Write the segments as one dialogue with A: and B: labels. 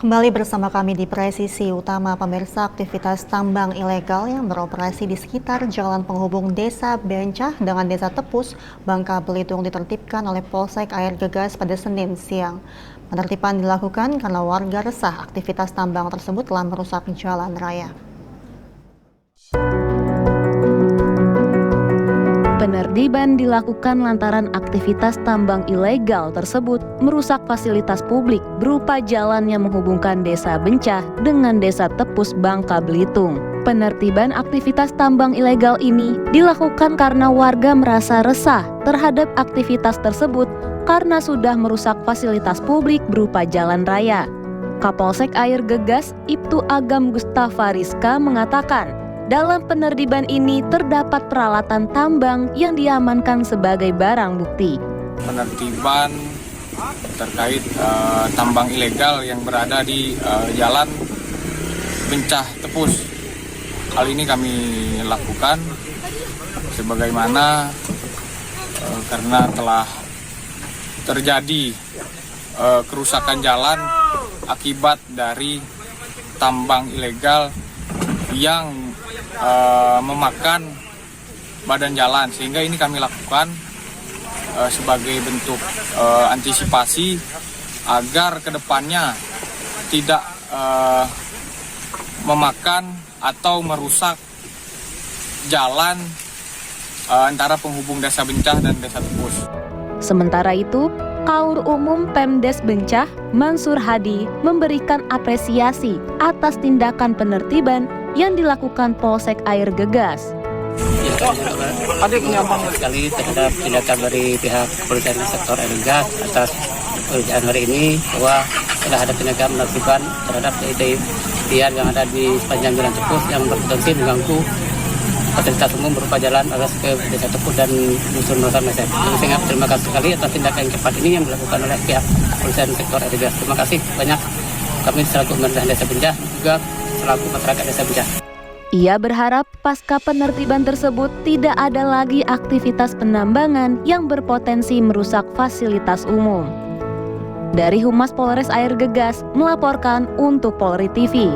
A: Kembali bersama kami di Presisi Utama, pemirsa. Aktivitas tambang ilegal yang beroperasi di sekitar jalan penghubung Desa Bencah dengan Desa Tepus, Bangka Belitung ditertibkan oleh Polsek Air Gegas pada Senin siang. Penertiban dilakukan karena warga resah aktivitas tambang tersebut telah merusak jalan raya.
B: Penertiban dilakukan lantaran aktivitas tambang ilegal tersebut merusak fasilitas publik berupa jalan yang menghubungkan Desa Bencah dengan Desa Tepus, Bangka Belitung. Penertiban aktivitas tambang ilegal ini dilakukan karena warga merasa resah terhadap aktivitas tersebut karena sudah merusak fasilitas publik berupa jalan raya. Kapolsek Air Gegas, Ibtu Agam Gustafa Rizka mengatakan, dalam penertiban ini terdapat peralatan tambang yang diamankan sebagai barang bukti.
C: Penertiban terkait tambang ilegal yang berada di Jalan Bencah Tepus. Hal ini kami lakukan sebagaimana karena telah terjadi kerusakan jalan akibat dari tambang ilegal yang memakan badan jalan, sehingga ini kami lakukan sebagai bentuk antisipasi agar kedepannya tidak memakan atau merusak jalan antara penghubung Desa Bencah dan Desa Tepus.
B: Sementara itu, Kaur Umum Pemdes Bencah, Mansur Hadi, memberikan apresiasi atas tindakan penertiban yang dilakukan Polsek Air Gegas.
D: Ada penyampaian sekali terhadap tindakan dari pihak kepolisian sektor Air Gegas atas pekerjaan hari ini, bahwa telah ada tindakan penertiban terhadap tiang yang ada di sepanjang Jalan Tepus yang berpotensi mengganggu fasilitas umum berupa jalan akses ke Desa Tepus dan Dusun Nusa Mesir. Saya terima kasih sekali atas tindakan yang cepat ini yang dilakukan oleh pihak kepolisian sektor Air Gegas. Terima kasih banyak kami selaku pemerintah Desa Bencah juga selaku masyarakat Desa Bencah.
B: Ia berharap pasca penertiban tersebut tidak ada lagi aktivitas penambangan yang berpotensi merusak fasilitas umum. Dari Humas Polres Air Gegas melaporkan untuk Polri TV.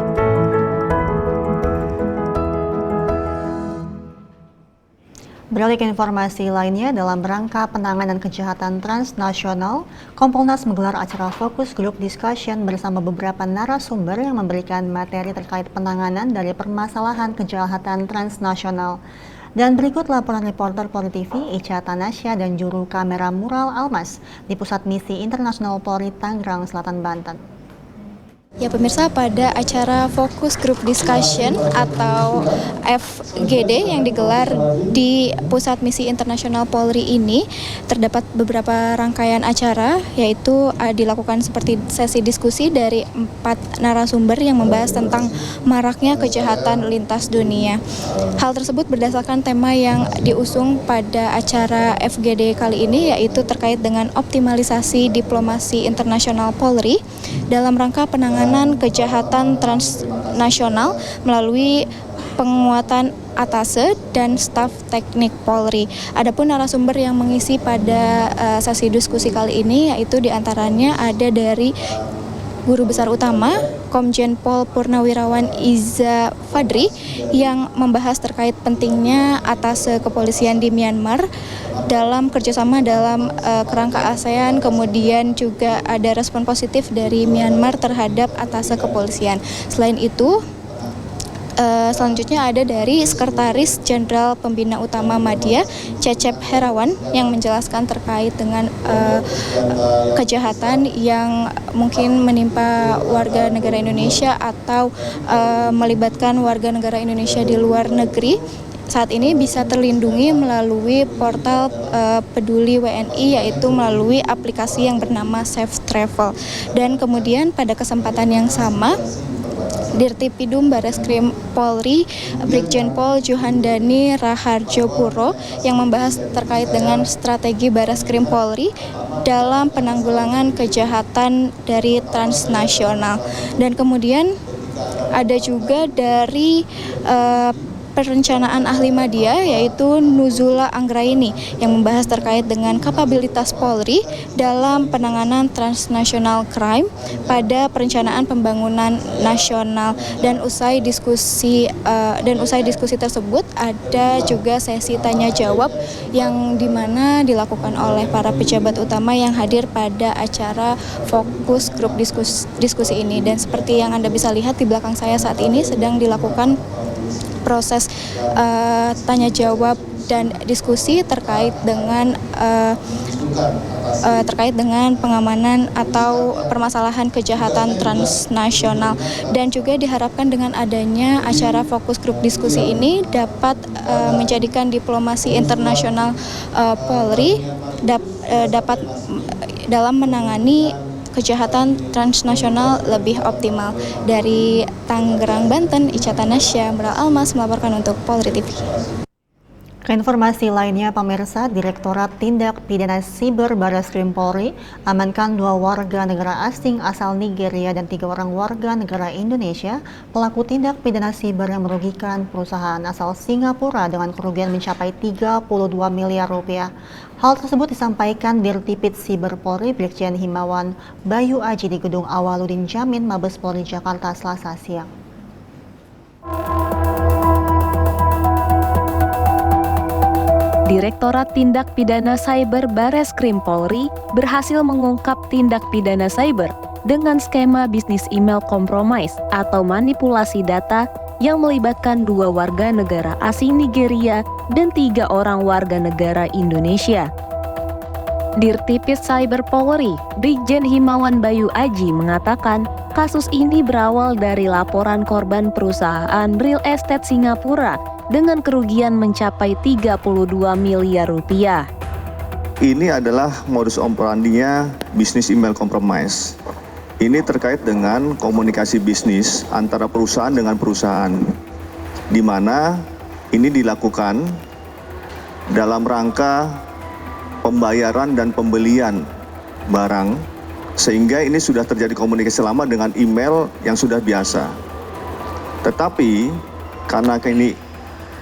A: Beralih ke informasi lainnya, dalam rangka penanganan kejahatan transnasional, Kompolnas menggelar acara fokus group discussion bersama beberapa narasumber yang memberikan materi terkait penanganan dari permasalahan kejahatan transnasional. Dan berikut laporan reporter Polri TV, Ica Tanasya dan juru kamera mural Almas di Pusat Misi Internasional Polri Tangerang Selatan, Banten.
E: Ya pemirsa, pada acara Focus Group Discussion atau FGD yang digelar di Pusat Misi Internasional Polri ini terdapat beberapa rangkaian acara, yaitu dilakukan seperti sesi diskusi dari 4 narasumber yang membahas tentang maraknya kejahatan lintas dunia. Hal tersebut berdasarkan tema yang diusung pada acara FGD kali ini, yaitu terkait dengan optimalisasi diplomasi internasional Polri dalam rangka penanganan kejahatan transnasional melalui penguatan atase dan staf teknik Polri. Adapun narasumber yang mengisi pada sesi diskusi kali ini, yaitu diantaranya ada dari Guru Besar Utama Komjen Pol Purnawirawan Iza Fadri yang membahas terkait pentingnya atase kepolisian di Myanmar dalam kerjasama dalam kerangka ASEAN. Kemudian juga ada respon positif dari Myanmar terhadap atase kepolisian. Selain itu, selanjutnya ada dari Sekretaris Jenderal Pembina Utama Madya, Cecep Herawan, yang menjelaskan terkait dengan kejahatan yang mungkin menimpa warga negara Indonesia atau melibatkan warga negara Indonesia di luar negeri. Saat ini bisa terlindungi melalui portal Peduli WNI, yaitu melalui aplikasi yang bernama Safe Travel. Dan kemudian pada kesempatan yang sama, Dirtipidum Bareskrim Polri Brigjen Pol Juhandani Raharjo Puro yang membahas terkait dengan strategi Bareskrim Polri dalam penanggulangan kejahatan dari transnasional. Dan kemudian ada juga dari perencanaan ahli media yaitu Nuzula Anggraini yang membahas terkait dengan kapabilitas Polri dalam penanganan transnational crime pada perencanaan pembangunan nasional. Dan usai diskusi tersebut ada juga sesi tanya jawab yang dimana dilakukan oleh para pejabat utama yang hadir pada acara fokus grup diskusi ini. Dan seperti yang Anda bisa lihat di belakang saya saat ini sedang dilakukan proses tanya jawab dan diskusi terkait dengan pengamanan atau permasalahan kejahatan transnasional. Dan juga diharapkan dengan adanya acara fokus grup diskusi ini dapat menjadikan diplomasi internasional Polri dapat dalam menangani kejahatan transnasional lebih optimal. Dari Tangerang, Banten, Ica Tanasya, Meral Almas melaporkan untuk Polri TV.
A: Keinformasi lainnya, pemirsa, Direktorat Tindak Pidana Siber Barreskrim Polri amankan 2 warga negara asing asal Nigeria dan 3 orang warga negara Indonesia pelaku tindak pidana siber yang merugikan perusahaan asal Singapura dengan kerugian mencapai 32 miliar rupiah. Hal tersebut disampaikan Dirtipid Siber Polri Brigjen Himawan Bayu Aji di Gedung Awaludin Jamin Mabes Polri Jakarta Selasa siang.
B: Direktorat Tindak Pidana Cyber Barreskrim Polri berhasil mengungkap tindak pidana cyber dengan skema bisnis email compromise atau manipulasi data yang melibatkan 2 warga negara asing Nigeria dan 3 orang warga negara Indonesia. Dirtipid Cyber Polri, Brigjen Himawan Bayu Aji mengatakan kasus ini berawal dari laporan korban perusahaan real estate Singapura dengan kerugian mencapai 32 miliar rupiah.
F: Ini adalah modus operandinya bisnis email compromise. Ini terkait dengan komunikasi bisnis antara perusahaan dengan perusahaan, di mana ini dilakukan dalam rangka pembayaran dan pembelian barang, sehingga ini sudah terjadi komunikasi lama dengan email yang sudah biasa. Tetapi karena ini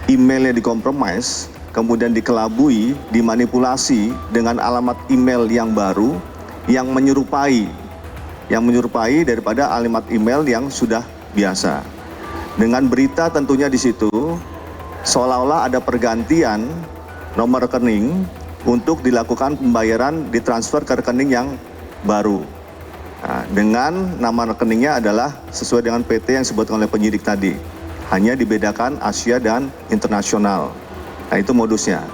F: emailnya dikompromis, kemudian dikelabui, dimanipulasi dengan alamat email yang baru yang menyerupai daripada alamat email yang sudah biasa. Dengan berita tentunya di situ seolah-olah ada pergantian nomor rekening untuk dilakukan pembayaran ditransfer ke rekening yang baru. Nah, dengan nama rekeningnya adalah sesuai dengan PT yang disebutkan oleh penyidik tadi. Hanya dibedakan Asia dan internasional. Nah, itu modusnya.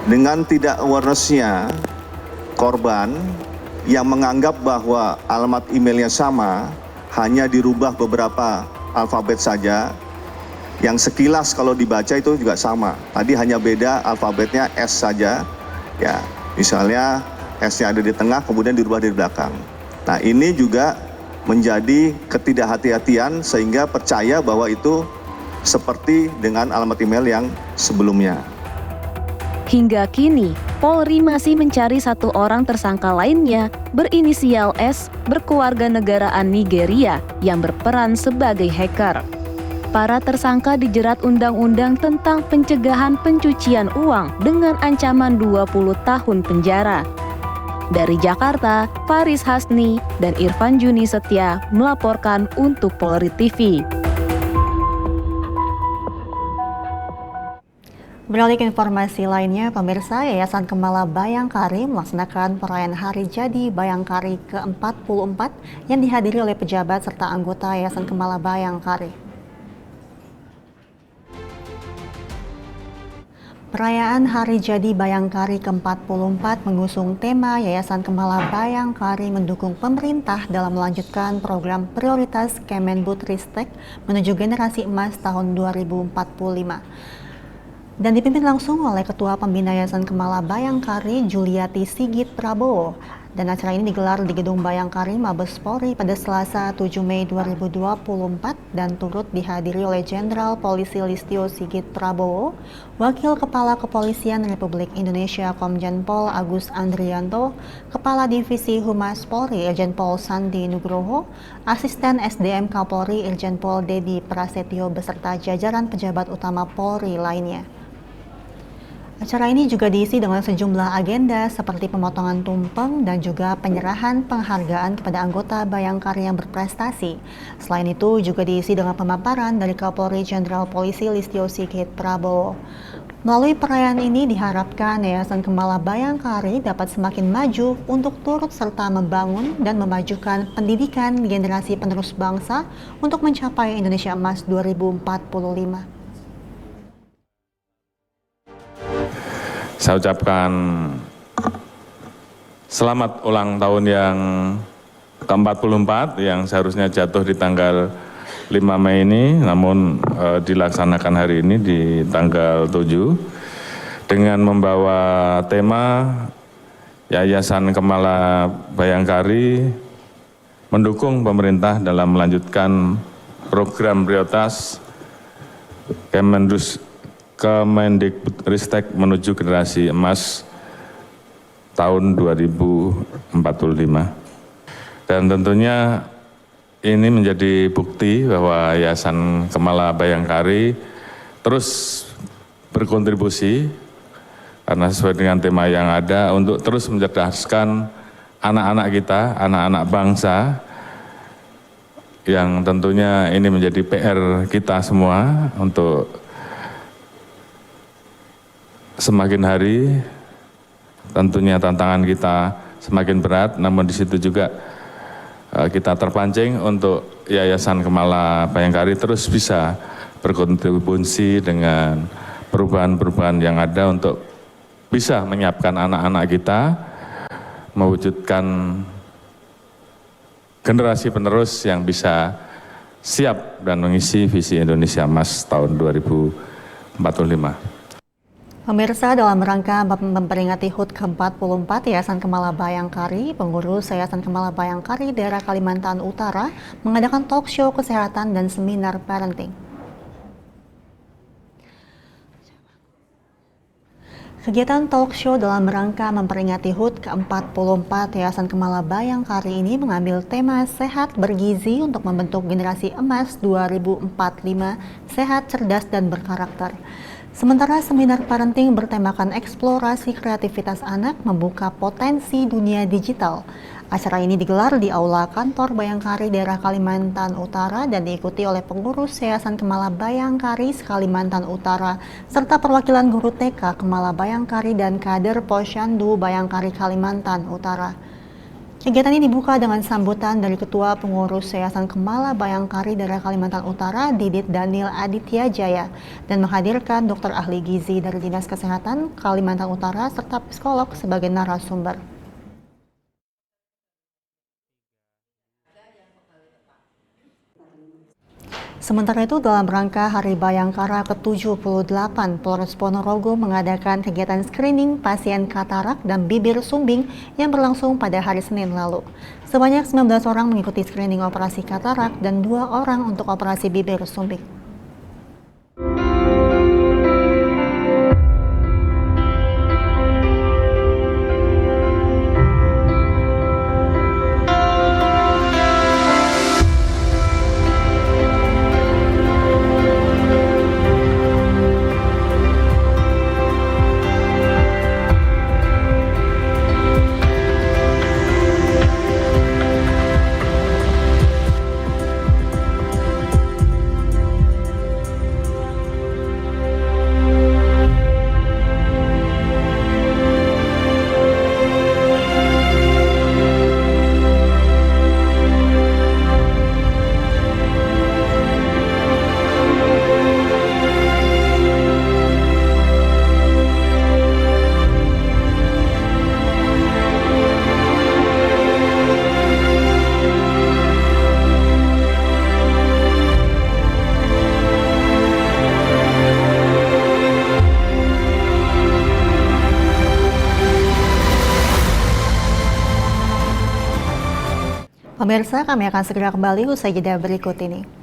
F: Dengan tidak awareness-nya korban yang menganggap bahwa alamat emailnya sama, hanya dirubah beberapa alfabet saja, yang sekilas kalau dibaca itu juga sama. Tadi hanya beda alfabetnya S saja, ya. Misalnya S-nya ada di tengah, kemudian dirubah di belakang. Nah, ini juga menjadi ketidakhati-hatian sehingga percaya bahwa itu seperti dengan alamat email yang sebelumnya.
B: Hingga kini, Polri masih mencari 1 orang tersangka lainnya berinisial S berkeluarga negaraan Nigeria yang berperan sebagai hacker. Para tersangka dijerat Undang-Undang tentang Pencegahan Pencucian Uang dengan ancaman 20 tahun penjara. Dari Jakarta, Faris Hasni dan Irfan Juni Setia melaporkan untuk Polri TV.
A: Beralih ke informasi lainnya, pemirsa, Yayasan Kemala Bayangkari melaksanakan perayaan Hari Jadi Bayangkari ke-44 yang dihadiri oleh pejabat serta anggota Yayasan Kemala Bayangkari. Perayaan Hari Jadi Bayangkari ke-44 mengusung tema Yayasan Kemala Bayangkari mendukung pemerintah dalam melanjutkan program prioritas Kemendbudristek menuju generasi emas tahun 2045. Dan dipimpin langsung oleh Ketua Pembina Yayasan Kemala Bayangkari Juliati Sigit Prabowo. Dan acara ini digelar di Gedung Bayangkari Mabes Polri pada Selasa 7 Mei 2024 dan turut dihadiri oleh Jenderal Polisi Listio Sigit Prabowo, Wakil Kepala Kepolisian Republik Indonesia Komjen Pol Agus Andrianto, Kepala Divisi Humas Polri Irjen Pol Sandi Nugroho, Asisten SDM Kapolri Irjen Pol Dedi Prasetyo beserta jajaran pejabat utama Polri lainnya. Acara ini juga diisi dengan sejumlah agenda seperti pemotongan tumpeng dan juga penyerahan penghargaan kepada anggota Bayangkari yang berprestasi. Selain itu juga diisi dengan pemaparan dari Kapolri Jenderal Polisi Listio Sigit Prabowo. Melalui perayaan ini diharapkan Yayasan Kemala Bayangkari dapat semakin maju untuk turut serta membangun dan memajukan pendidikan generasi penerus bangsa untuk mencapai Indonesia Emas 2045.
G: Saya ucapkan selamat ulang tahun yang ke-44 yang seharusnya jatuh di tanggal 5 Mei ini, namun dilaksanakan hari ini di tanggal 7 dengan membawa tema Yayasan Kemala Bayangkari mendukung pemerintah dalam melanjutkan program prioritas Kemendikbudristek menuju generasi emas tahun 2045. Dan tentunya ini menjadi bukti bahwa Yayasan Kemala Bayangkari terus berkontribusi karena sesuai dengan tema yang ada untuk terus mencerdaskan anak-anak kita, anak-anak bangsa yang tentunya ini menjadi PR kita semua untuk semakin hari tentunya tantangan kita semakin berat, namun di situ juga kita terpancing untuk Yayasan Kemala Bayangkari terus bisa berkontribusi dengan perubahan-perubahan yang ada untuk bisa menyiapkan anak-anak kita mewujudkan generasi penerus yang bisa siap dan mengisi visi Indonesia Emas tahun 2045.
A: Pemirsa, dalam rangka memperingati HUT ke-44 Yayasan Kemala Bayangkari, pengurus Yayasan Kemala Bayangkari daerah Kalimantan Utara mengadakan talk show kesehatan dan seminar parenting. Kegiatan talk show dalam rangka memperingati HUT ke-44 Yayasan Kemala Bayangkari ini mengambil tema sehat bergizi untuk membentuk generasi emas 2045, sehat, cerdas, dan berkarakter. Sementara seminar parenting bertemakan eksplorasi kreativitas anak membuka potensi dunia digital. Acara ini digelar di Aula Kantor Bayangkari daerah Kalimantan Utara dan diikuti oleh pengurus Yayasan Kemala Bayangkari Kalimantan Utara serta perwakilan guru TK Kemala Bayangkari dan kader Posyandu Bayangkari Kalimantan Utara. Kegiatan ini dibuka dengan sambutan dari Ketua Pengurus Yayasan Kemala Bayangkari daerah Kalimantan Utara, Didit Daniel Aditya Jaya, dan menghadirkan dokter ahli gizi dari Dinas Kesehatan Kalimantan Utara serta psikolog sebagai narasumber. Sementara itu, dalam rangka Hari Bayangkara ke-78, Polres Ponorogo mengadakan kegiatan screening pasien katarak dan bibir sumbing yang berlangsung pada hari Senin lalu. Sebanyak 19 orang mengikuti screening operasi katarak dan 2 orang untuk operasi bibir sumbing. Pemirsa, kami akan segera kembali usai jeda berikut ini.